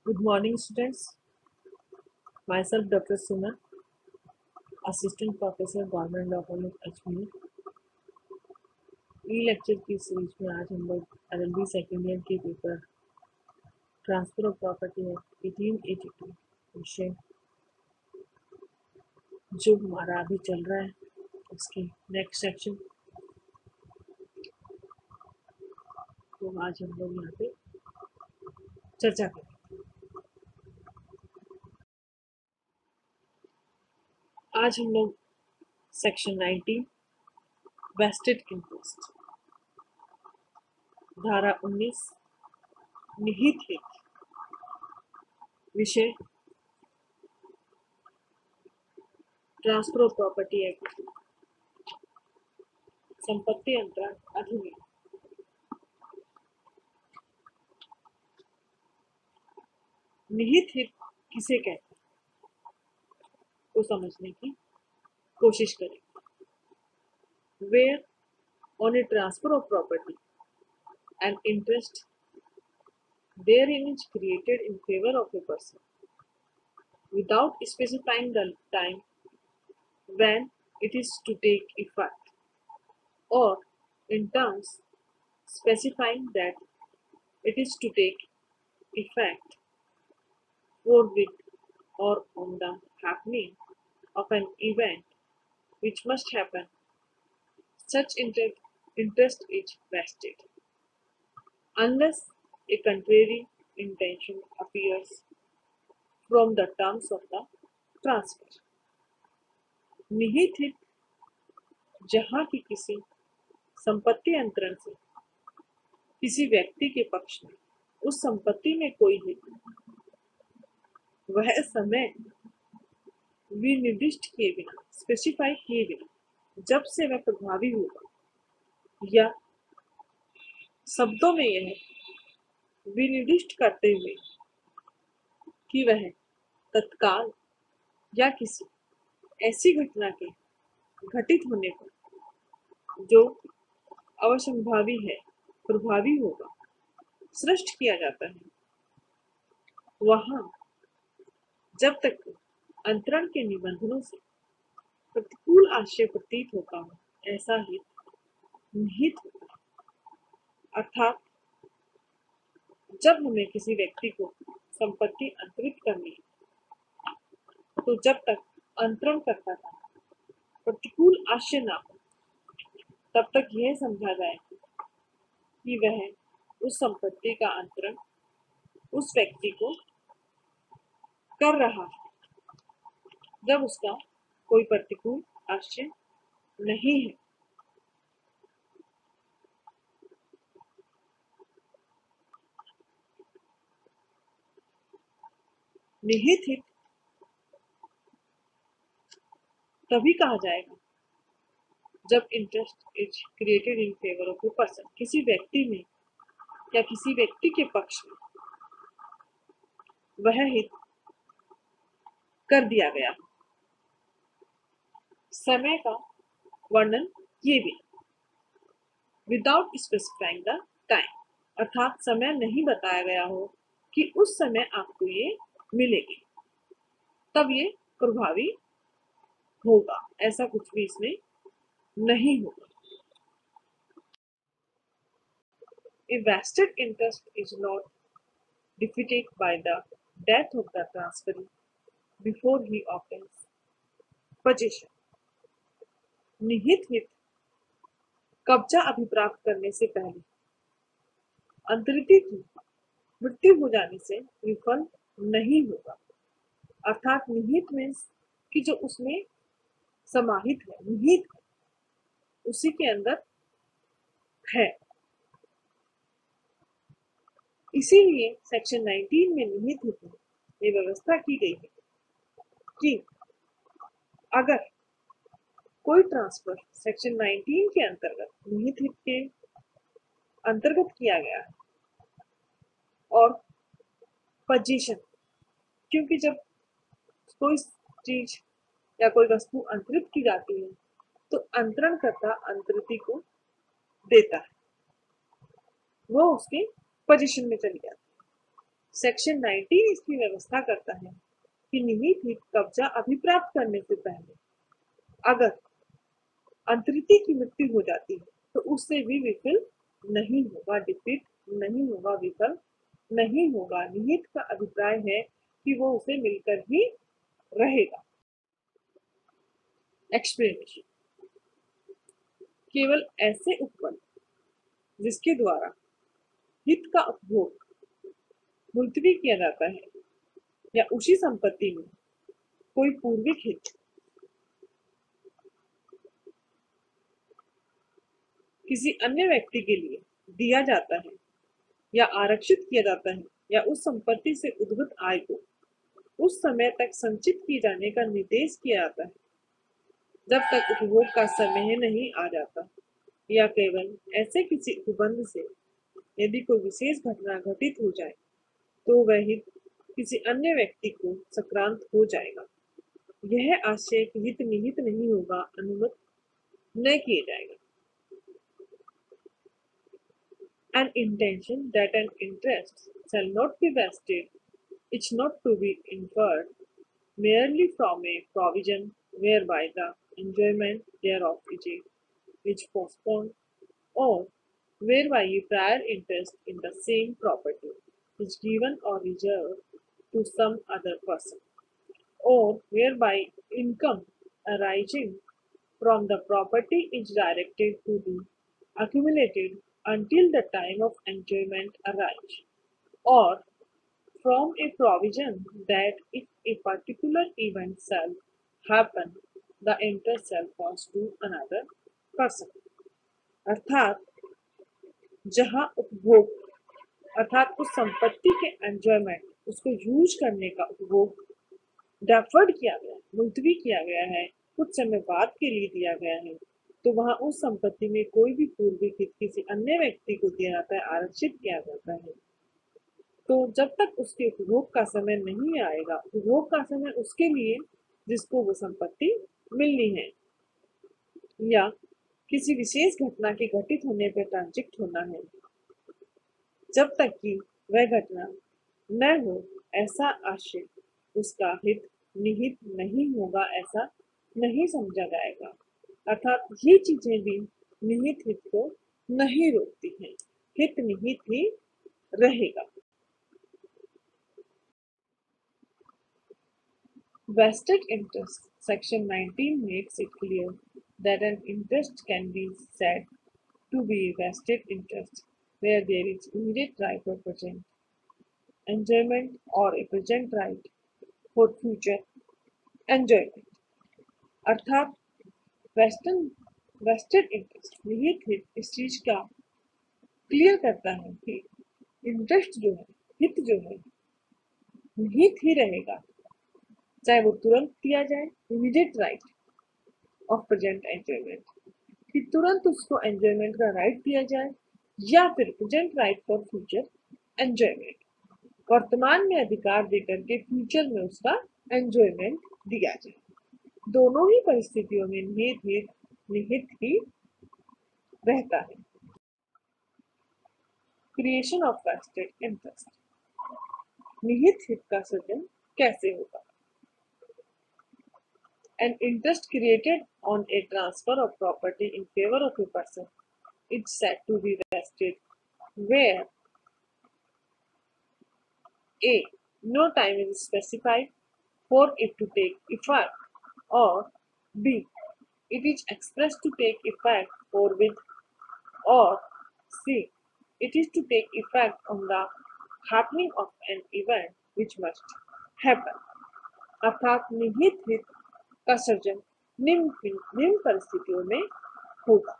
Good morning, students. Myself, Dr. Suman, Assistant Professor, Government Law College, Ajmer. ई lecture की series में आज हम लोग LLB सेकेंड ईयर के पेपर ट्रांसफर ऑफ प्रॉपर्टी है 1882 विषय जो हमारा अभी चल रहा है उसके नेक्स्ट सेक्शन तो आज हम लोग यहाँ पे चर्चा करें। आज हम लोग सेक्शन 19 वेस्टेड इंटरेस्ट धारा 19 निहित हित विषय ट्रांसफर ऑफ प्रॉपर्टी एक्ट संपत्ति अंतरण अधिनियम। निहित हित किसे कहते हैं को समझने की कोशिश करें। Where on a transfer of property an interest therein is created in favor of a person without specifying the time when it is to take effect, or in terms specifying that it is to take effect forthwith or on the happening of an event which must happen, such interest is vested, unless a contrary intention appears from the terms of the transfer. निहित हित जहाँ की किसी संपत्ति अंतरण से किसी व्यक्ति के पक्ष में उस संपत्ति में कोई हित वह समय विनिर्दिष्ट किए बिना स्पेसिफाई किए बिना जब से वह प्रभावी होगा, या शब्दों में यह विनिर्दिष्ट करते हुए कि वह तत्काल या किसी ऐसी घटना के घटित होने पर जो अवसंभावी है प्रभावी होगा सृष्ट किया जाता है, वहाँ जब तक अंतरण के निबंधनों से प्रतिकूल आशय प्रतीत होता हो ऐसा ही निहित होता है। अर्थात जब हमें किसी व्यक्ति को संपत्ति अंतरित करनी है तो जब तक अंतरण करता था प्रतिकूल आशय ना हो तब तक यह समझा जाए कि वह उस संपत्ति का अंतरण उस व्यक्ति को कर रहा है जब उसका कोई प्रतिकूल आशय नहीं है। निहित हित तभी कहा जाएगा जब interest is created in favour of a person, किसी व्यक्ति में या किसी व्यक्ति के पक्ष में वह हित कर दिया गया। समय का वर्णन किए बिना विदाउट स्पेसिफाइंग द टाइम, अर्थात समय नहीं बताया गया हो कि उस समय आपको ये मिलेगी तब ये प्रभावी होगा, ऐसा कुछ भी इसमें नहीं होगा। A vested interest is not defeated by the death of the transferee before he obtains possession. निहित हित कब्जा अभिप्राप्त करने से पहले अंतरिती की मृत्यु हो जाने से विफल नहीं होगा। अर्थात निहित मीन्स कि जो उसमें समाहित है, निहित उसी के अंदर है। इसीलिए सेक्शन 19 में निहित हित में ये व्यवस्था की गई है कि अगर कोई ट्रांसफर सेक्शन 19 के अंतर्गत निहित हित के अंतर्गत किया गया है और पोजीशन, क्योंकि जब कोई चीज या कोई वस्तु अंतरित की जाती है तो अंतरणकर्ता अंतरिती को देता है, वो उसके पोजीशन में चली जाती है। सेक्शन 19 इसकी व्यवस्था करता है कि निहित हित कब्जा अभिप्राप्त करने से पहले अगर अंतरिति की मृत्यु हो जाती है तो उससे भी विफल नहीं होगा, डिफीट नहीं होगा, विफल नहीं होगा। निहित का अभिप्राय है कि वो उसे मिलकर ही रहेगा। एक्सप्लेनेशन: केवल ऐसे उपबंध जिसके द्वारा हित का उपभोग मुलतवी किया जाता है या उसी संपत्ति में कोई पूर्विक हित किसी अन्य व्यक्ति के लिए दिया जाता है या आरक्षित किया जाता है या उस संपत्ति से उद्भूत आय को उस समय तक संचित किए जाने का निर्देश किया जाता है जब तक उपभोग का समय नहीं आ जाता, या केवल ऐसे किसी उपबंध से यदि कोई विशेष घटना घटित हो जाए तो वह हित किसी अन्य व्यक्ति को संक्रांत हो जाएगा। यह आशय कि हित निहित नहीं होगा अनुमत न किया जाएगा। An intention that an interest shall not be vested is not to be inferred merely from a provision whereby the enjoyment thereof is postponed, or whereby a prior interest in the same property is given or reserved to some other person, or whereby income arising from the property is directed to be accumulated until the time of enjoyment arrives, or from a provision that if a particular event shall happen, the interest shall pass to another person। अर्थात जहाँ उपभोग अर्थात उस संपत्ति के enjoyment, उसको use करने का उपभोग डेफर्ड किया गया, मुलतवी किया गया है, कुछ समय बाद के लिए दिया गया है, तो वहाँ उस संपत्ति में कोई भी पूर्विक हित किसी अन्य व्यक्ति को दिया जाता है, आरक्षित किया जाता है। तो जब तक उसके उपभोग का समय नहीं आएगा, उपभोग का समय उसके लिए जिसको वो संपत्ति मिलनी है या किसी विशेष घटना के घटित होने पर ट्रांजिट होना है, जब तक कि वह घटना न हो ऐसा आशय उसका हित निहित नहीं होगा, ऐसा नहीं समझा जाएगा। अर्थात ये चीजें भी निहित हित को नहीं रोकती हैं, हित निहित ही रहेगा। Vested interest. Section 19 makes it clear that an interest can be said to be vested interest where there is immediate right of present enjoyment or a present right for future enjoyment। अर्थात wasted interest निहित हित इस चीज का clear करता है कि interest जो है, हित जो है, निहित ही रहेगा, चाहे वो तुरंत दिया जाए, immediate right of present enjoyment, कि तुरंत उसको एंजॉयमेंट का राइट दिया जाए, या फिर present right for future enjoyment, वर्तमान में अधिकार देकर के फ्यूचर में उसका एंजॉयमेंट दिया जाए। दोनों ही परिस्थितियों में निहित ही रहता है। Creation of vested interest. निहित हित का सृजन कैसे होगा? An interest created on a transfer of property in favor of a person is said to be vested where A. No time is specified for it to take effect, or B. It is expressed to take effect forthwith, or C. It is to take effect on the happening of an event which must happen। अर्थात निहित हित का सृजन निम्न परिस्थितियों में होगा।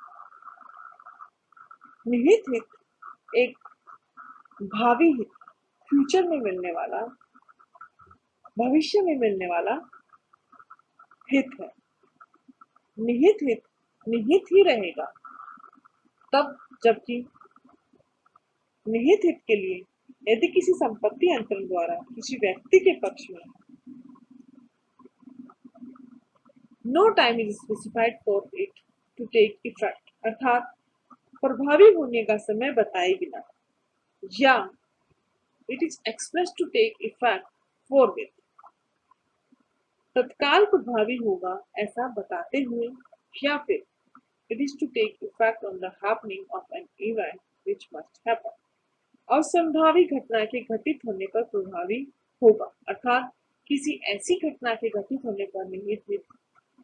निहित हित एक भावी हित, फ्यूचर में मिलने वाला, भविष्य में मिलने वाला हित है। निहित हित निहित ही रहेगा तब जबकि निहित हित के लिए यदि किसी संपत्ति अंतरण द्वारा किसी व्यक्ति के पक्ष में no time is specified for it to take effect, अर्थात प्रभावी होने का समय बताए बिना, या it is express to take effect forthwith. तत्काल प्रभावी होगा ऐसा बताते हुए, या फिर it is to take effect on the happening of an event which must happen. और संभावी घटना के घटित होने पर प्रभावी होगा, अर्थात किसी ऐसी घटना के घटित होने पर निहित हित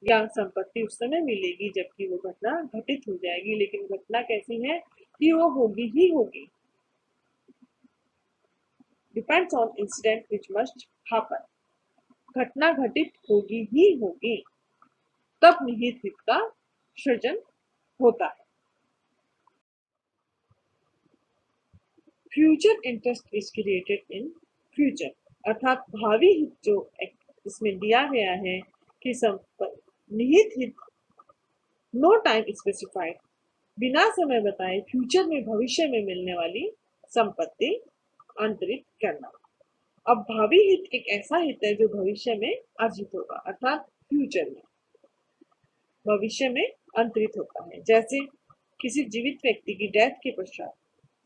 या संपत्ति उस समय मिलेगी जबकि वो घटना घटित हो जाएगी, लेकिन घटना कैसी है कि वो होगी ही होगी। Depends on incident which must happen. घटना घटित होगी ही होगी, तब निहित हित का सृजन होता है। Future interest is created in future, अर्थात भावी हित जो इसमें दिया गया है कि निहित हित नो टाइम स्पेसिफाइड, बिना समय बताए फ्यूचर में भविष्य में मिलने वाली संपत्ति अंतरित करना। अब भावी हित एक ऐसा हित है जो भविष्य में अर्जित होगा, अर्थात फ्यूचर में भविष्य में अंतरित होता है। जैसे किसी जीवित व्यक्ति की डेथ के पश्चात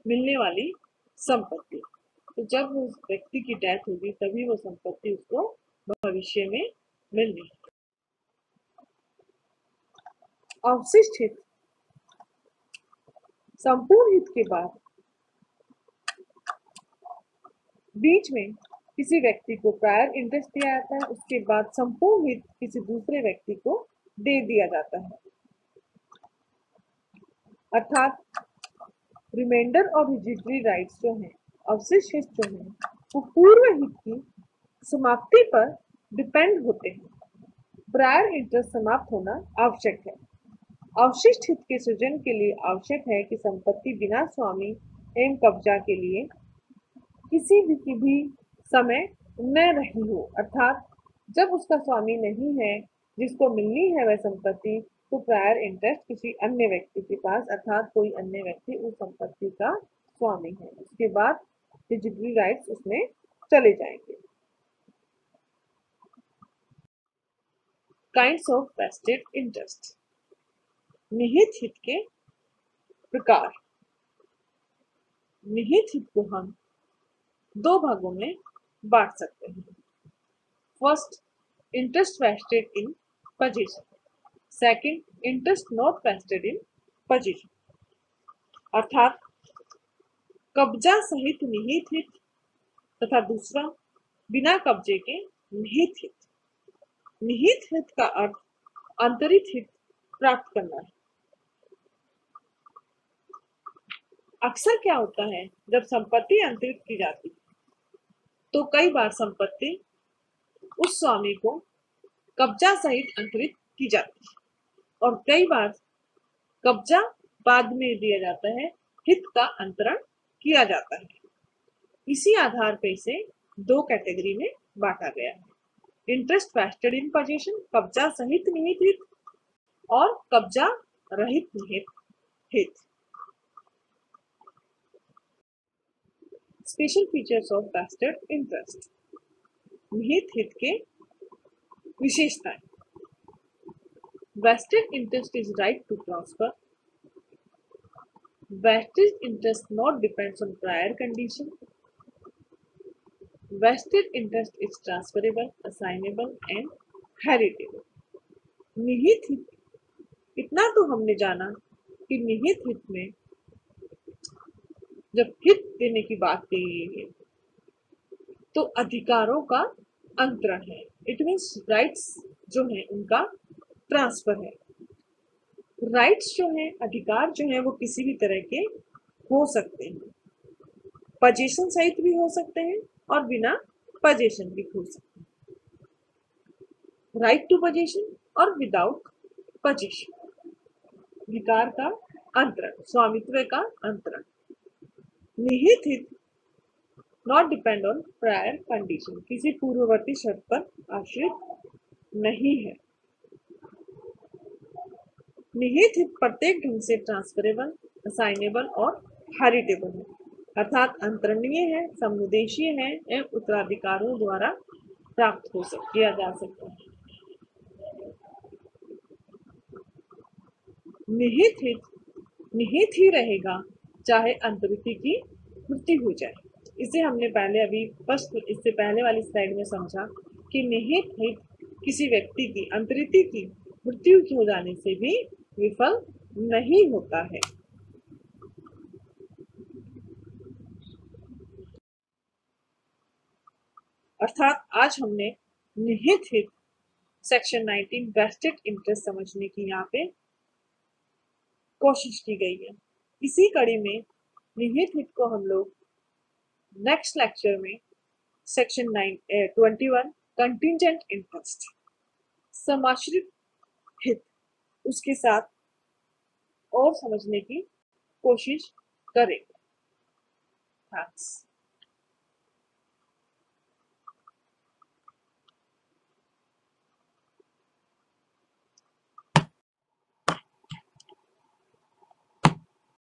मिलने वाली संपत्ति, तो जब उस व्यक्ति की डेथ होगी तभी वो संपत्ति उसको भविष्य में मिलनी। अवशिष्ट हित, संपूर्ण हित के बाद बीच में किसी व्यक्ति को प्रायर इंटरेस्ट दिया जाता है, उसके बाद संपूर्ण हित किसी दूसरे व्यक्ति को दे दिया जाता है, अर्थात रिमाइंडर और हिजिटरी राइट्स जो हैं, अवशिष्ट हित जो हैं, वो पूर्व हित की समाप्ति पर डिपेंड होते हैं। प्रायर इंटरेस्ट समाप्त होना आवश्यक है। अवशिष्ट हित के सृजन के लिए आवश्यक है कि संपत्ति बिना स्वामी एवं कब्जा के लिए किसी भी समय न रही हो, अर्थात जब उसका स्वामी नहीं है जिसको मिलनी है वह संपत्ति, तो प्रायर इंटरेस्ट किसी अन्य व्यक्ति के पास, अर्थात कोई अन्य व्यक्ति उस संपत्ति का स्वामी है, उसके बाद हिजिटरी राइट्स उसमें चले जाएंगे। काइंड्स ऑफ वेस्टेड इंटरेस्ट, निहित हित के प्रकार। निहित हित को हम दो भागों में बांट सकते हैं। First, interest vested in position, second, interest not vested in position, अर्थात कब्जा सहित निहित हित तथा दूसरा बिना कब्जे के निहित हित। निहित हित का अर्थ अंतरित हित प्राप्त करना है। अक्सर क्या होता है, जब संपत्ति अंतरित की जाती तो कई बार संपत्ति उस स्वामी को कब्जा सहित अंतरित की जाती है और कई बार कब्जा बाद में दिया जाता है, हित का अंतरण किया जाता है। इसी आधार पर इसे दो कैटेगरी में बांटा गया है। इंटरेस्ट वेस्टेड इन पोजीशन, कब्जा सहित निहित हित, और कब्जा रहित निहित हित। Special features of vested interest, निहित हित के विशेषताएं। Vested interest is right to transfer. Vested interest not depends on prior condition. Vested interest is transferable, assignable and heritable. निहित हित, इतना तो हमने जाना कि निहित हित में जब हित देने की बात कही है तो अधिकारों का अंतरण है। इट मीन्स राइट्स जो है उनका ट्रांसफर है। राइट्स जो है, अधिकार जो है, वो किसी भी तरह के हो सकते हैं, पोजीशन सहित भी हो सकते हैं और बिना पोजीशन भी हो सकते हैं। राइट टू पोजीशन और विदाउट पोजीशन, अधिकार का अंतरण, स्वामित्व का अंतरण। निहित हित not depend on prior condition, किसी पूर्ववर्ती शर्त पर आश्रित नहीं है। निहित हित प्रत्येक ढंग से ट्रांसफरेबल, असाइनेबल और हेरिटेबल है, अर्थात अंतरणीय है, समुद्देशीय है एवं उत्तराधिकारों द्वारा प्राप्त किया जा सकता है। निहित हित निहित ही रहेगा चाहे अंतरिति की मृत्यु हो जाए। इसे हमने पहले अभी फर्स्ट इससे पहले वाली स्लाइड में समझा कि निहित हित किसी व्यक्ति की अंतरिति की मृत्यु हो जाने से भी विफल नहीं होता है। अर्थात आज हमने निहित हित सेक्शन 19 वेस्टेड इंटरेस्ट समझने की यहाँ पे कोशिश की गई है। इसी कड़ी में निहित हित को हम लोग नेक्स्ट लेक्चर में सेक्शन 21 कंटिजेंट इंटरेस्ट समाश्रित हित उसके साथ और समझने की कोशिश करें। थैंक्स।